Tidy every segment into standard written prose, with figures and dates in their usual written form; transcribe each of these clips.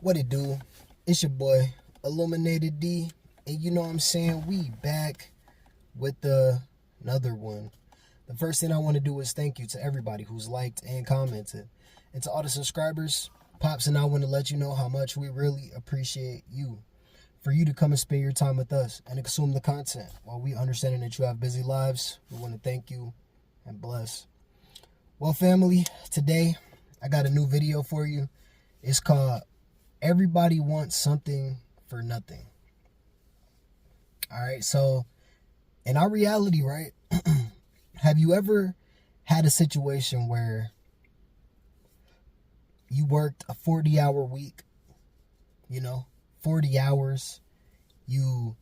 What it do? It's your boy, Illuminated D. And you know what I'm saying? We back with another one. The first thing I want to do is thank you to everybody who's liked and commented. And to all the subscribers, Pops and I want to let you know how much we really appreciate you. For you to come and spend your time with us and consume the content. While we understanding that you have busy lives, we want to thank you and bless. Well, family, today I got a new video for you. It's called Everybody Wants Something for Nothing. All right, so in our reality, right, have you ever had a situation where you worked a 40-hour week, 40 hours, you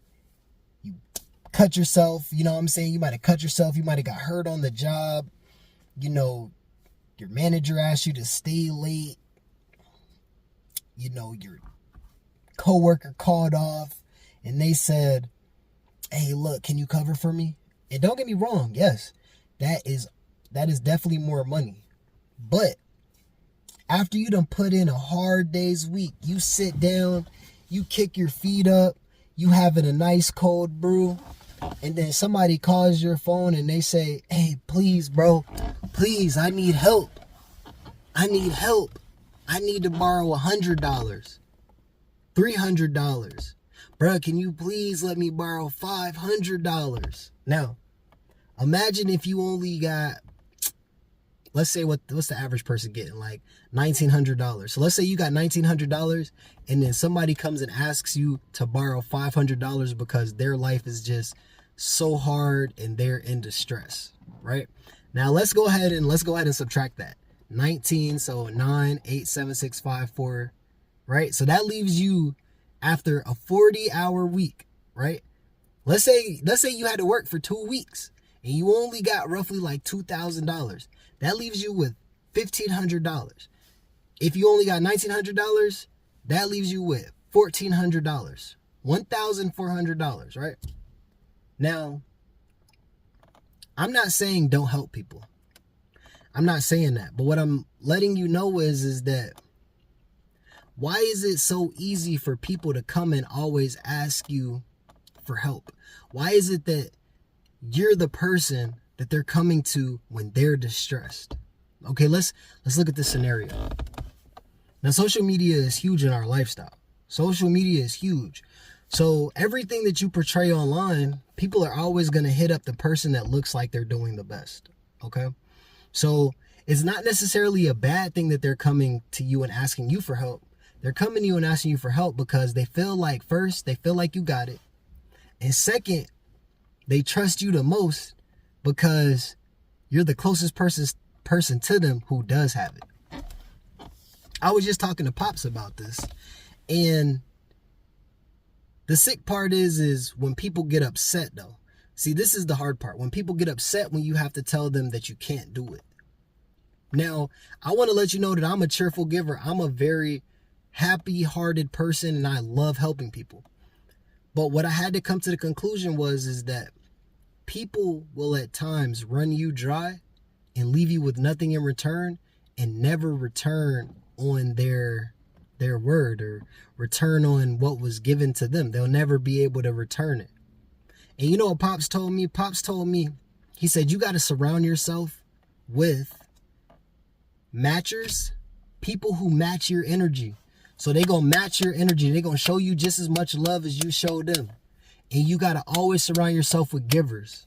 cut yourself, you know what I'm saying? You might have cut yourself, you might have got hurt on the job, your manager asked you to stay late, your coworker called off and they said, hey, look, can you cover for me? And don't get me wrong, yes, that is definitely more money. But after you done put in a hard day's week, you sit down, you kick your feet up, you having a nice cold brew, and then somebody calls your phone and they say, hey, please, bro, please, I need help. I need to borrow $100, $300. Bro, can you please let me borrow $500? Now, imagine if you only got, let's say what's the average person getting, like $1,900. So let's say you got $1,900 and then somebody comes and asks you to borrow $500 because their life is just so hard and they're in distress, right? Now let's go ahead and subtract that. 19, so 9, 8, 7, 6, 5, 4, right? So that leaves you after a 40-hour week, right? Let's say you had to work for 2 weeks and you only got roughly like $2,000. That leaves you with $1,500. If you only got $1,900, that leaves you with $1,400, $1,400, right? Now, I'm not saying don't help people. I'm not saying that. But what I'm letting you know is that why is it so easy for people to come and always ask you for help? Why is it that you're the person that they're coming to when they're distressed? Okay, let's look at this scenario. Now, social media is huge in our lifestyle. Social media is huge. So everything that you portray online, people are always going to hit up the person that looks like they're doing the best. Okay? So it's not necessarily a bad thing that they're coming to you and asking you for help. They're coming to you and asking you for help because they feel like, first, they feel like you got it. And second, they trust you the most because you're the closest person to them who does have it. I was just talking to Pops about this. And the sick part is when people get upset, though. See, this is the hard part. When people get upset when you have to tell them that you can't do it. Now, I want to let you know that I'm a cheerful giver. I'm a very happy-hearted person, and I love helping people. But what I had to come to the conclusion is that people will at times run you dry and leave you with nothing in return and never return on their word or return on what was given to them. They'll never be able to return it. And you know what Pops told me? Pops told me, he said, you got to surround yourself with matchers, people who match your energy. So they going to match your energy. They're going to show you just as much love as you show them. And you got to always surround yourself with givers.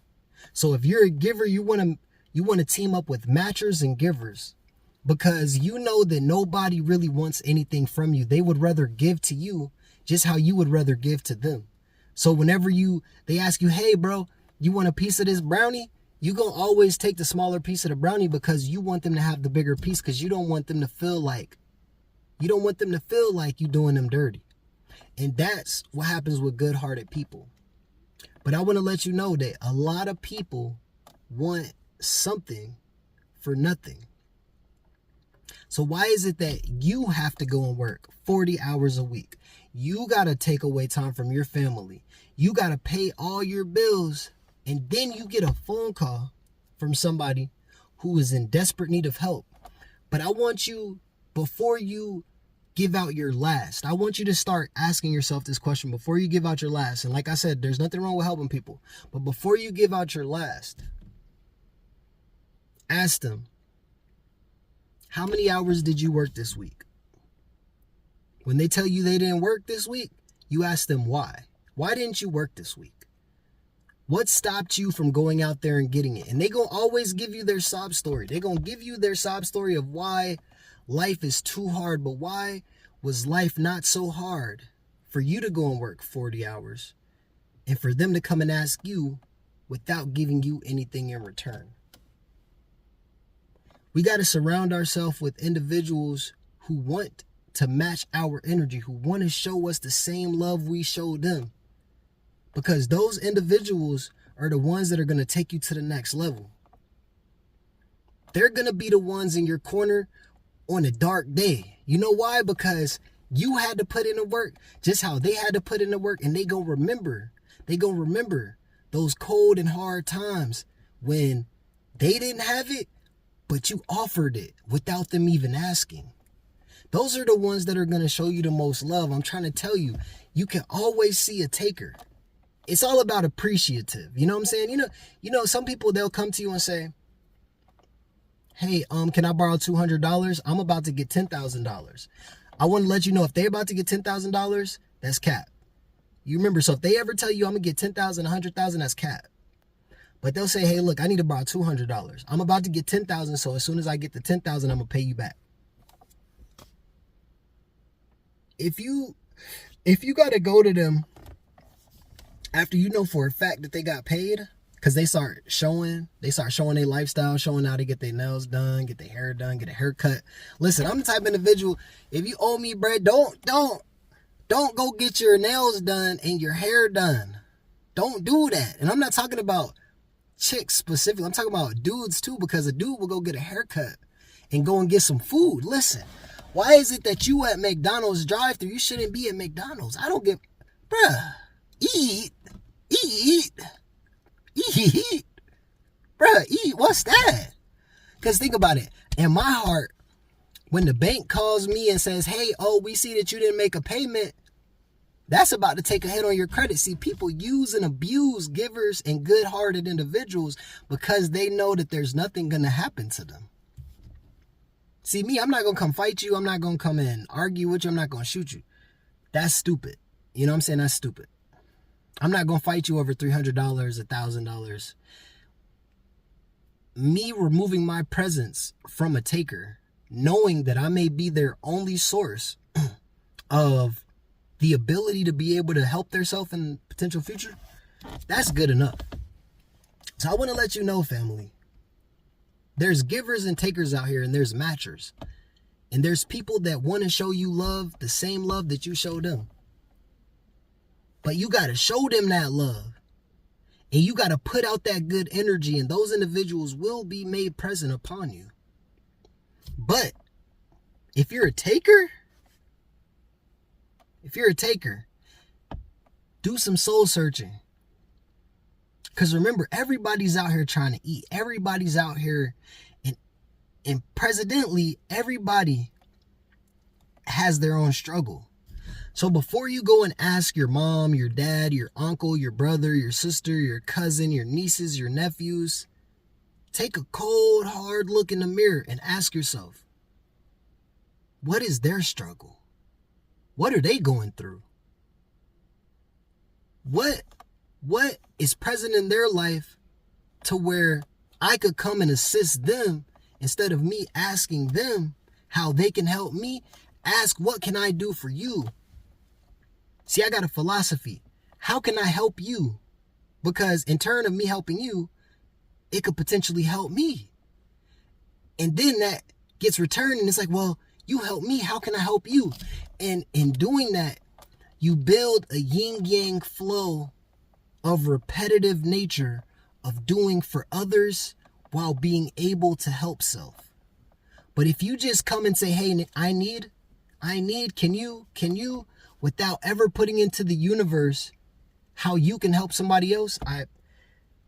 So if you're a giver, you want to team up with matchers and givers, because you know that nobody really wants anything from you. They would rather give to you just how you would rather give to them. So whenever they ask you, hey, bro, you want a piece of this brownie? You're going to always take the smaller piece of the brownie because you want them to have the bigger piece, because you don't want them to feel like you're doing them dirty. And that's what happens with good-hearted people. But I want to let you know that a lot of people want something for nothing. So why is it that you have to go and work 40 hours a week? You got to take away time from your family. You got to pay all your bills. And then you get a phone call from somebody who is in desperate need of help. But I want you, before you give out your last. I want you to start asking yourself this question before you give out your last. And like I said, there's nothing wrong with helping people. But before you give out your last, ask them, how many hours did you work this week? When they tell you they didn't work this week, you ask them why. Why didn't you work this week? What stopped you from going out there and getting it? And they're going to always give you their sob story. They're going to give you their sob story of why life is too hard. But why was life not so hard for you to go and work 40 hours and for them to come and ask you without giving you anything in return? We got to surround ourselves with individuals who want to match our energy, who want to show us the same love we showed them. Because those individuals are the ones that are going to take you to the next level. They're going to be the ones in your corner on a dark day. You know why? Because you had to put in the work just how they had to put in the work, and they going to remember. They going to remember those cold and hard times when they didn't have it, but you offered it without them even asking. Those are the ones that are going to show you the most love. I'm trying to tell you, you can always see a taker. It's all about appreciative. You know what I'm saying? You know, some people, they'll come to you and say, hey, can I borrow $200? I'm about to get $10,000. I want to let you know, if they're about to get $10,000, that's cap. You remember, so if they ever tell you I'm going to get $10,000, $100,000, that's cap. But they'll say, hey, look, I need to borrow $200. I'm about to get $10,000, so as soon as I get the $10,000, I'm going to pay you back. If you got to go to them after you know for a fact that they got paid, because they start showing their lifestyle, showing how to get their nails done, get their hair done, get a haircut. Listen, I'm the type of individual, if you owe me bread, don't go get your nails done and your hair done. Don't do that. And I'm not talking about chicks specifically. I'm talking about dudes too, because a dude will go get a haircut and go and get some food. Listen, why is it that you at McDonald's drive-thru? You shouldn't be at McDonald's. I don't get, bruh, eat. Bruh, eat, what's that? Because think about it. In my heart, when the bank calls me and says, hey, we see that you didn't make a payment, that's about to take a hit on your credit. See, people use and abuse givers and good-hearted individuals because they know that there's nothing going to happen to them. See, me, I'm not going to come fight you. I'm not going to come and argue with you. I'm not going to shoot you. That's stupid. You know what I'm saying? That's stupid. I'm not going to fight you over $300, $1,000. Me removing my presence from a taker, knowing that I may be their only source of the ability to be able to help themselves in potential future, that's good enough. So I want to let you know, family, there's givers and takers out here, and there's matchers. And there's people that want to show you love, the same love that you show them. But you got to show them that love. And you got to put out that good energy, and those individuals will be made present upon you. But if you're a taker, do some soul searching. Because remember, everybody's out here trying to eat. Everybody's out here, and presently, everybody has their own struggle. So before you go and ask your mom, your dad, your uncle, your brother, your sister, your cousin, your nieces, your nephews, take a cold, hard look in the mirror and ask yourself, what is their struggle? What are they going through? What is present in their life to where I could come and assist them instead of me asking them how they can help me? Ask, what can I do for you? See, I got a philosophy. How can I help you? Because in turn of me helping you, it could potentially help me. And then that gets returned, and it's like, well, you help me. How can I help you? And in doing that, you build a yin-yang flow of repetitive nature of doing for others while being able to help self. But if you just come and say, hey, I need, can you, without ever putting into the universe how you can help somebody else,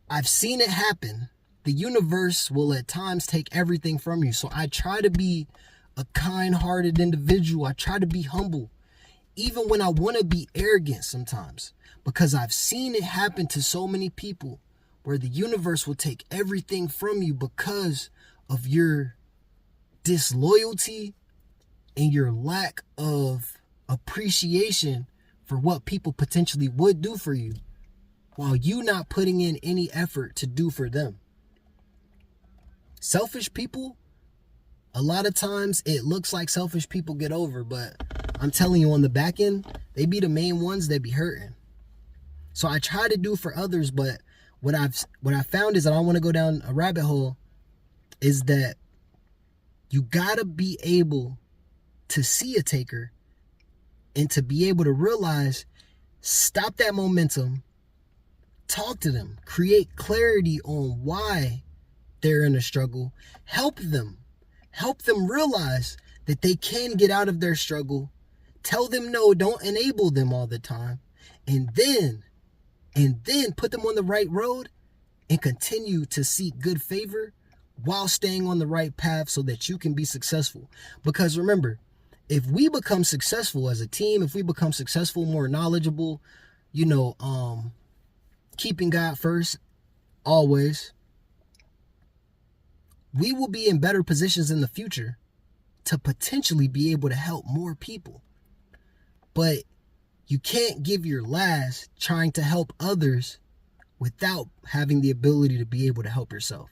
I've seen it happen. The universe will at times take everything from you. So I try to be a kind-hearted individual. I try to be humble, even when I want to be arrogant sometimes, because I've seen it happen to so many people where the universe will take everything from you because of your disloyalty and your lack of appreciation for what people potentially would do for you, while you not putting in any effort to do for them. Selfish people, a lot of times it looks like selfish people get over, but I'm telling you, on the back end, they be the main ones that be hurting. So I try to do for others, but what I found is that I don't want to go down a rabbit hole, is that you gotta be able to see a taker and to be able to realize, stop that momentum, talk to them, create clarity on why they're in a struggle, help them realize that they can get out of their struggle, tell them no, don't enable them all the time, and then put them on the right road and continue to seek good favor while staying on the right path so that you can be successful. Because remember, if we become successful as a team, if we become successful, more knowledgeable, keeping God first always, we will be in better positions in the future to potentially be able to help more people. But you can't give your last trying to help others without having the ability to be able to help yourself.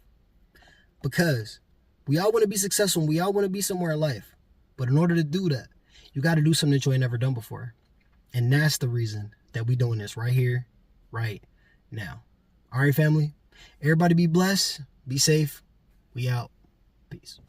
Because we all want to be successful and we all want to be somewhere in life. But in order to do that, you got to do something that you ain't never done before. And that's the reason that we doing this right here, right now. All right, family. Everybody be blessed. Be safe. We out. Peace.